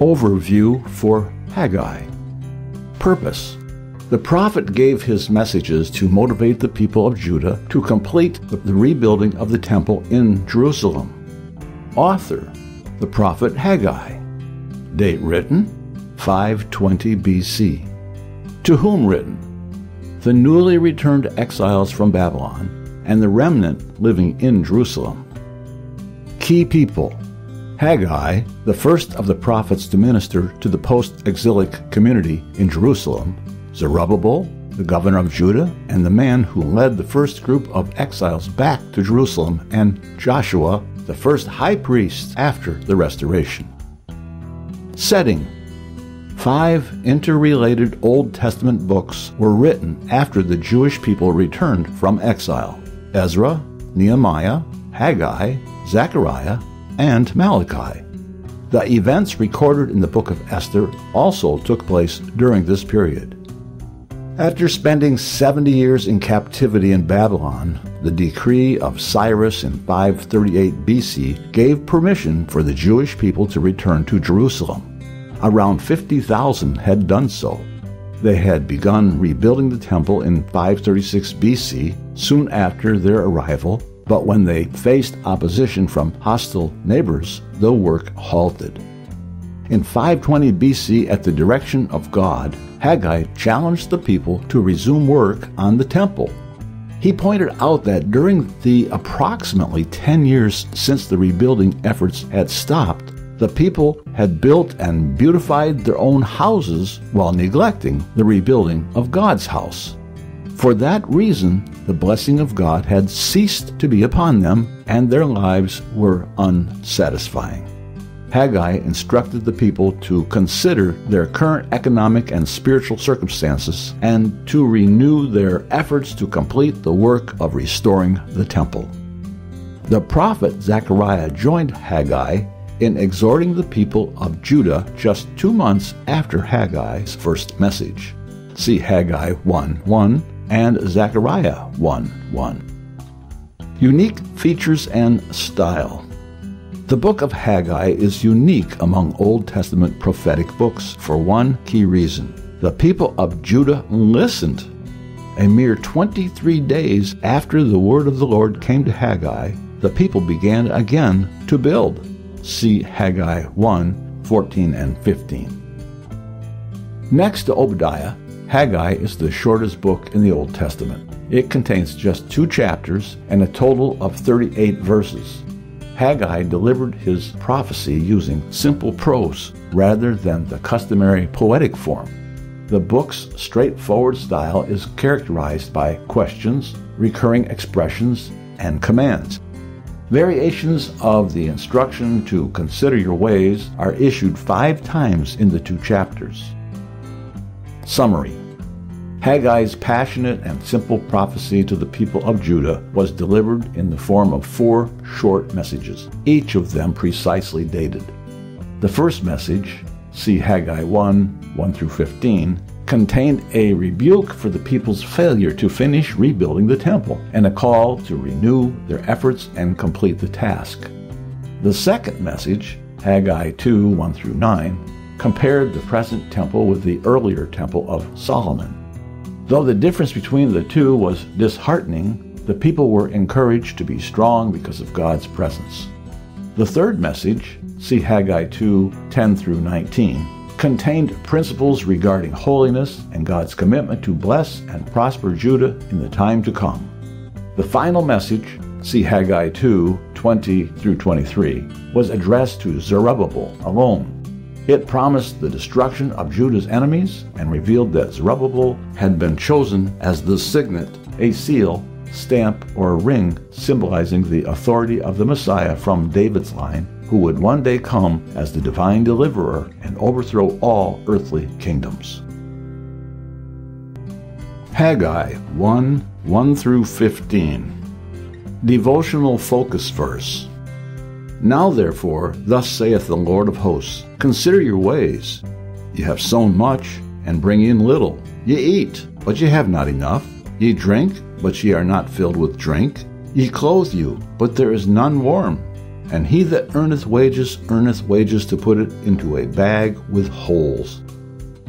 Overview for Haggai. Purpose. The prophet gave his messages to motivate the people of Judah to complete the rebuilding of the temple in Jerusalem. Author, the prophet Haggai. Date written, 520 BC. To whom written? The newly returned exiles from Babylon and the remnant living in Jerusalem. Key people. Haggai, the first of the prophets to minister to the post-exilic community in Jerusalem, Zerubbabel, the governor of Judah, and the man who led the first group of exiles back to Jerusalem, and Joshua, the first high priest after the restoration. Setting. 5 interrelated Old Testament books were written after the Jewish people returned from exile: Ezra, Nehemiah, Haggai, Zechariah, and Malachi. The events recorded in the book of Esther also took place during this period. After spending 70 years in captivity in Babylon, the decree of Cyrus in 538 BC gave permission for the Jewish people to return to Jerusalem. Around 50,000 had done so. They had begun rebuilding the temple in 536 BC, soon after their arrival, but when they faced opposition from hostile neighbors, the work halted. In 520 BC, at the direction of God, Haggai challenged the people to resume work on the temple. He pointed out that during the approximately 10 years since the rebuilding efforts had stopped, the people had built and beautified their own houses while neglecting the rebuilding of God's house. For that reason, the blessing of God had ceased to be upon them, and their lives were unsatisfying. Haggai instructed the people to consider their current economic and spiritual circumstances and to renew their efforts to complete the work of restoring the temple. The prophet Zechariah joined Haggai in exhorting the people of Judah just 2 months after Haggai's first message. See Haggai 1:1 and Zechariah 1:1. Unique features and style. The book of Haggai is unique among Old Testament prophetic books for one key reason. The people of Judah listened. A mere 23 days after the word of the Lord came to Haggai, the people began again to build. See Haggai 1:14 and 15. Next to Obadiah, Haggai is the shortest book in the Old Testament. It contains just 2 chapters and a total of 38 verses. Haggai delivered his prophecy using simple prose rather than the customary poetic form. The book's straightforward style is characterized by questions, recurring expressions, and commands. Variations of the instruction to consider your ways are issued 5 times in the 2 chapters. Summary. Haggai's passionate and simple prophecy to the people of Judah was delivered in the form of 4 short messages, each of them precisely dated. The first message, see Haggai 1:1 through 15, contained a rebuke for the people's failure to finish rebuilding the temple and a call to renew their efforts and complete the task. The second message, Haggai 2:1 through 9, compared the present temple with the earlier temple of Solomon. Though the difference between the two was disheartening, the people were encouraged to be strong because of God's presence. The third message, see Haggai 2:10 through 19, contained principles regarding holiness and God's commitment to bless and prosper Judah in the time to come. The final message, see Haggai 2:20 through 23, was addressed to Zerubbabel alone. It promised the destruction of Judah's enemies and revealed that Zerubbabel had been chosen as the signet, a seal, stamp, or ring symbolizing the authority of the Messiah from David's line, who would one day come as the divine deliverer and overthrow all earthly kingdoms. Haggai 1:1 through 15. Devotional focus verse. Now therefore, thus saith the Lord of hosts, consider your ways. Ye have sown much, and bring in little. Ye eat, but ye have not enough. Ye drink, but ye are not filled with drink. Ye clothe you, but there is none warm. and he that earneth wages to put it into a bag with holes.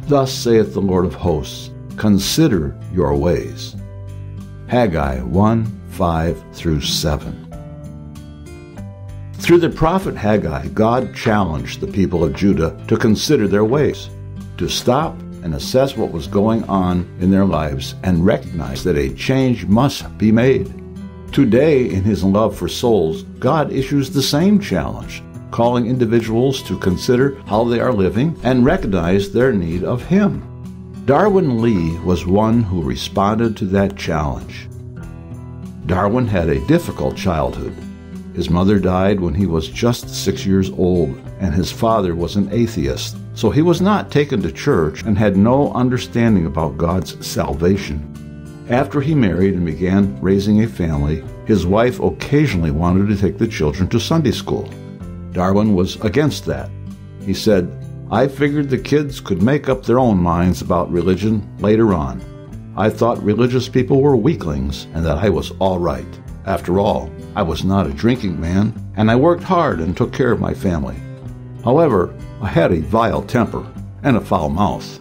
Thus saith the Lord of hosts, consider your ways. Haggai 1:5-7. Through the prophet Haggai, God challenged the people of Judah to consider their ways, to stop and assess what was going on in their lives and recognize that a change must be made. Today, in his love for souls, God issues the same challenge, calling individuals to consider how they are living and recognize their need of him. Darwin Lee was one who responded to that challenge. Darwin had a difficult childhood. His mother died when he was just 6 years old, and his father was an atheist, so he was not taken to church and had no understanding about God's salvation. After he married and began raising a family, his wife occasionally wanted to take the children to Sunday school. Darwin was against that. He said, "I figured the kids could make up their own minds about religion later on. I thought religious people were weaklings and that I was all right. After all, I was not a drinking man, and I worked hard and took care of my family. However, I had a vile temper and a foul mouth."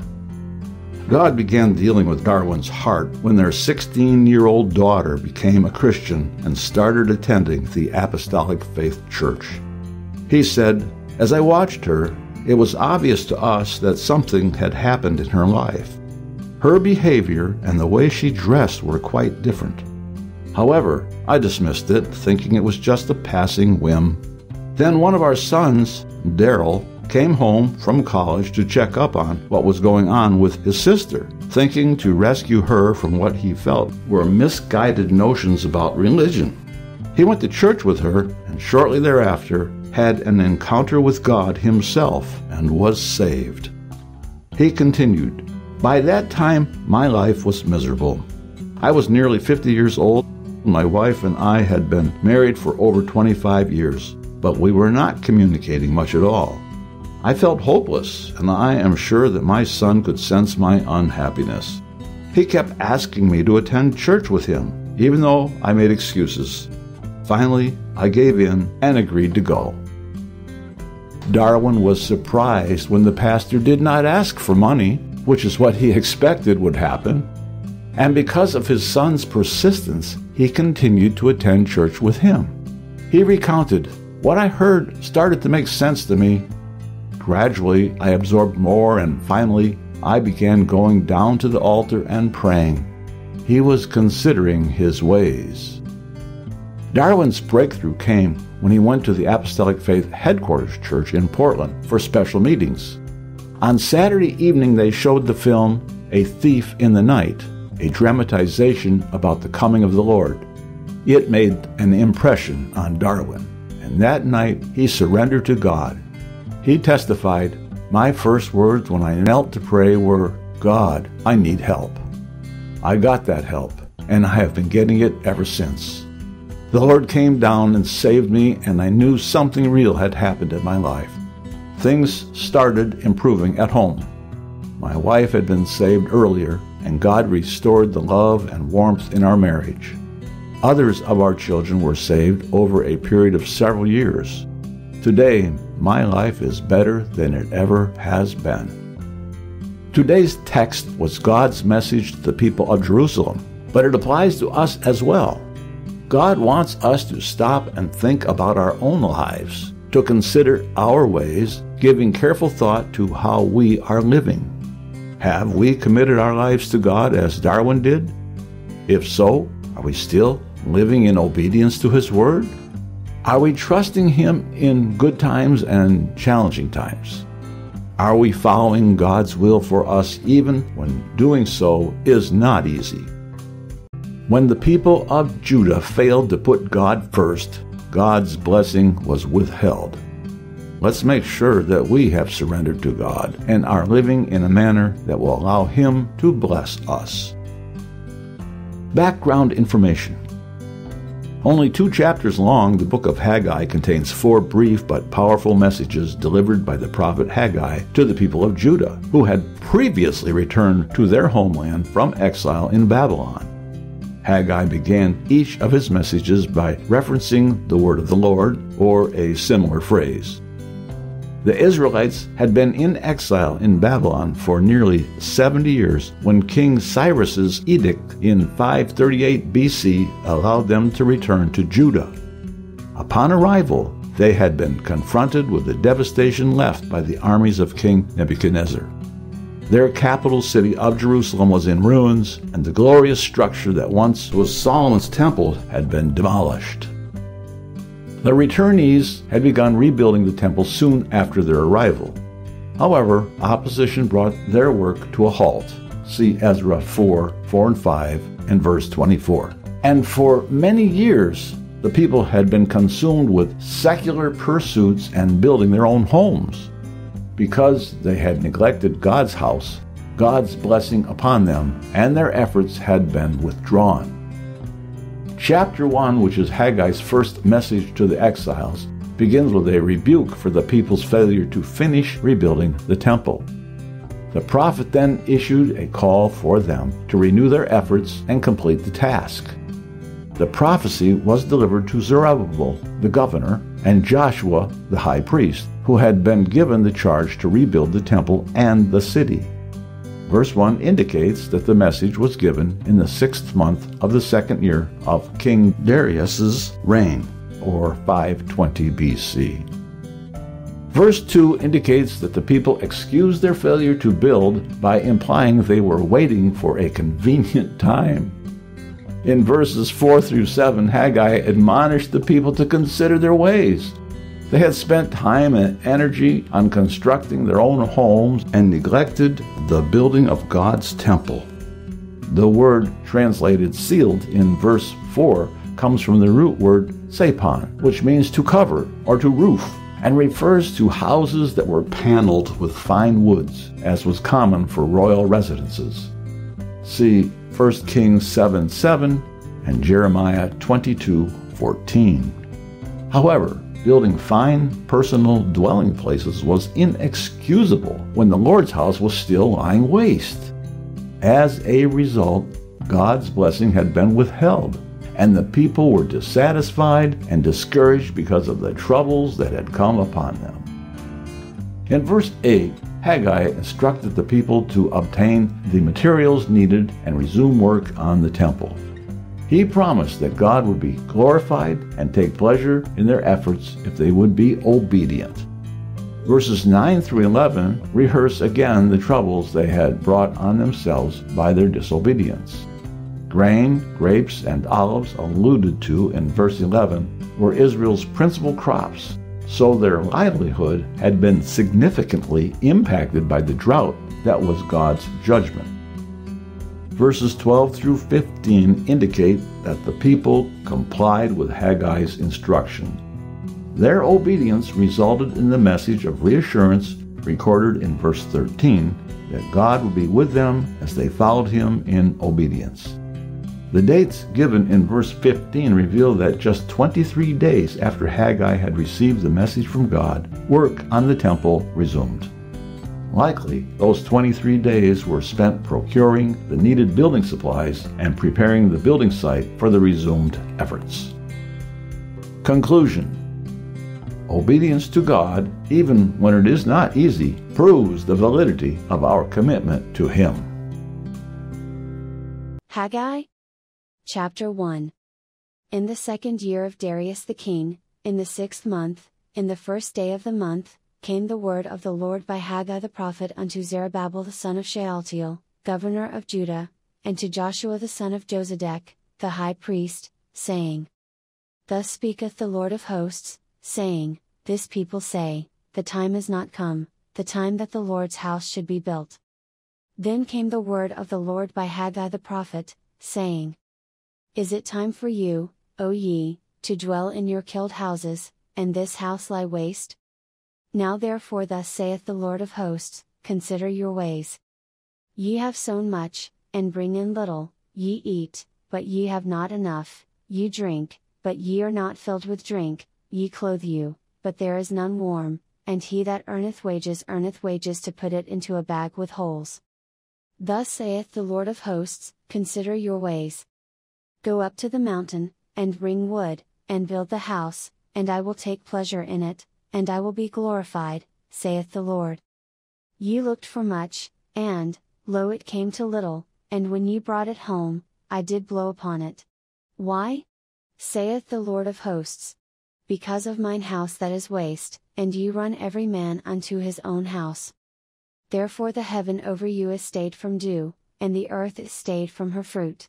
God began dealing with Darwin's heart when their 16-year-old daughter became a Christian and started attending the Apostolic Faith Church. He said, "As I watched her, it was obvious to us that something had happened in her life. Her behavior and the way she dressed were quite different. However, I dismissed it, thinking it was just a passing whim. Then one of our sons, Daryl, came home from college to check up on what was going on with his sister, thinking to rescue her from what he felt were misguided notions about religion. He went to church with her and shortly thereafter had an encounter with God himself and was saved." He continued, "By that time, my life was miserable. I was nearly 50 years old. My wife and I had been married for over 25 years, but we were not communicating much at all. I felt hopeless, and I am sure that my son could sense my unhappiness. He kept asking me to attend church with him, even though I made excuses. Finally, I gave in and agreed to go." Darwin was surprised when the pastor did not ask for money, which is what he expected would happen. And because of his son's persistence, he continued to attend church with him. He recounted, "What I heard started to make sense to me. Gradually, I absorbed more, and finally, I began going down to the altar and praying." He was considering his ways. Darwin's breakthrough came when he went to the Apostolic Faith Headquarters Church in Portland for special meetings. On Saturday evening, they showed the film A Thief in the Night, a dramatization about the coming of the Lord. It made an impression on Darwin, and that night he surrendered to God. He testified, "My first words when I knelt to pray were, 'God, I need help.' I got that help, and I have been getting it ever since. The Lord came down and saved me, and I knew something real had happened in my life. Things started improving at home. My wife had been saved earlier, and God restored the love and warmth in our marriage. Others of our children were saved over a period of several years. Today, my life is better than it ever has been." Today's text was God's message to the people of Jerusalem, but it applies to us as well. God wants us to stop and think about our own lives, to consider our ways, giving careful thought to how we are living. Have we committed our lives to God as Darwin did? If so, are we still living in obedience to His Word? Are we trusting Him in good times and challenging times? Are we following God's will for us even when doing so is not easy? When the people of Judah failed to put God first, God's blessing was withheld. Let's make sure that we have surrendered to God and are living in a manner that will allow Him to bless us. Background information. Only 2 chapters long, the book of Haggai contains 4 brief but powerful messages delivered by the prophet Haggai to the people of Judah, who had previously returned to their homeland from exile in Babylon. Haggai began each of his messages by referencing the word of the Lord, or a similar phrase. The Israelites had been in exile in Babylon for nearly 70 years when King Cyrus's edict in 538 BC allowed them to return to Judah. Upon arrival, they had been confronted with the devastation left by the armies of King Nebuchadnezzar. Their capital city of Jerusalem was in ruins, and the glorious structure that once was Solomon's temple had been demolished. The returnees had begun rebuilding the temple soon after their arrival. However, opposition brought their work to a halt. See Ezra 4 and 5, and verse 24. And for many years, the people had been consumed with secular pursuits and building their own homes. Because they had neglected God's house, God's blessing upon them and their efforts had been withdrawn. Chapter 1, which is Haggai's first message to the exiles, begins with a rebuke for the people's failure to finish rebuilding the temple. The prophet then issued a call for them to renew their efforts and complete the task. The prophecy was delivered to Zerubbabel, the governor, and Joshua, the high priest, who had been given the charge to rebuild the temple and the city. Verse 1 indicates that the message was given in the 6th month of the 2nd year of King Darius's reign, or 520 BC. Verse 2 indicates that the people excused their failure to build by implying they were waiting for a convenient time. In verses 4 through 7, Haggai admonished the people to consider their ways. They had spent time and energy on constructing their own homes and neglected the building of God's temple. The word translated sealed in verse 4 comes from the root word sapon, which means to cover or to roof, and refers to houses that were paneled with fine woods, as was common for royal residences. See 1 Kings 7:7 and Jeremiah 22:14. However, building fine personal dwelling places was inexcusable when the Lord's house was still lying waste. As a result, God's blessing had been withheld, and the people were dissatisfied and discouraged because of the troubles that had come upon them. In verse 8, Haggai instructed the people to obtain the materials needed and resume work on the temple. He promised that God would be glorified and take pleasure in their efforts if they would be obedient. Verses 9 through 11 rehearse again the troubles they had brought on themselves by their disobedience. Grain, grapes, and olives alluded to in verse 11 were Israel's principal crops, so their livelihood had been significantly impacted by the drought that was God's judgment. Verses 12 through 15 indicate that the people complied with Haggai's instruction. Their obedience resulted in the message of reassurance recorded in verse 13 that God would be with them as they followed him in obedience. The dates given in verse 15 reveal that just 23 days after Haggai had received the message from God, work on the temple resumed. Likely, those 23 days were spent procuring the needed building supplies and preparing the building site for the resumed efforts. Conclusion: obedience to God, even when it is not easy, proves the validity of our commitment to Him. Haggai Chapter 1. In the 2nd year of Darius the king, in the 6th month, in the 1st day of the month, came the word of the Lord by Haggai the prophet unto Zerubbabel the son of Shealtiel, governor of Judah, and to Joshua the son of Josedech, the high priest, saying, Thus speaketh the Lord of hosts, saying, This people say, The time is not come, the time that the Lord's house should be built. Then came the word of the Lord by Haggai the prophet, saying, Is it time for you, O ye, to dwell in your killed houses, and this house lie waste? Now therefore thus saith the Lord of hosts, Consider your ways. Ye have sown much, and bring in little, ye eat, but ye have not enough, ye drink, but ye are not filled with drink, ye clothe you, but there is none warm, and he that earneth wages to put it into a bag with holes. Thus saith the Lord of hosts, Consider your ways. Go up to the mountain, and bring wood, and build the house, and I will take pleasure in it, and I will be glorified, saith the Lord. Ye looked for much, and, lo, it came to little, and when ye brought it home, I did blow upon it. Why? Saith the Lord of hosts. Because of mine house that is waste, and ye run every man unto his own house. Therefore the heaven over you is stayed from dew, and the earth is stayed from her fruit.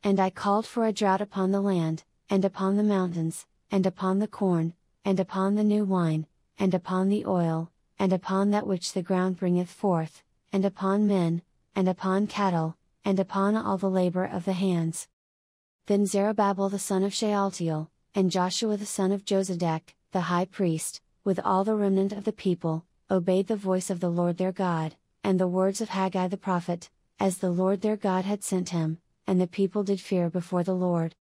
And I called for a drought upon the land, and upon the mountains, and upon the corn, and upon the new wine, and upon the oil, and upon that which the ground bringeth forth, and upon men, and upon cattle, and upon all the labor of the hands. Then Zerubbabel the son of Shealtiel, and Joshua the son of Josedech, the high priest, with all the remnant of the people, obeyed the voice of the Lord their God, and the words of Haggai the prophet, as the Lord their God had sent him, and the people did fear before the Lord.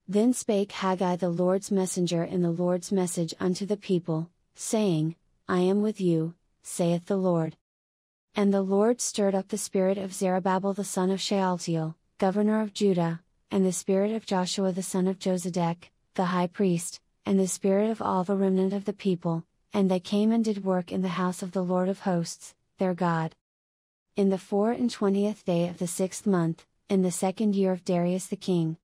Then spake Haggai the Lord's messenger in the Lord's message unto the people, saying, I am with you, saith the Lord. And the Lord stirred up the spirit of Zerubbabel the son of Shealtiel, governor of Judah, and the spirit of Joshua the son of Josedech, the high priest, and the spirit of all the remnant of the people, and they came and did work in the house of the Lord of hosts, their God. In the 24th day of the 6th month, in the 2nd year of Darius the king,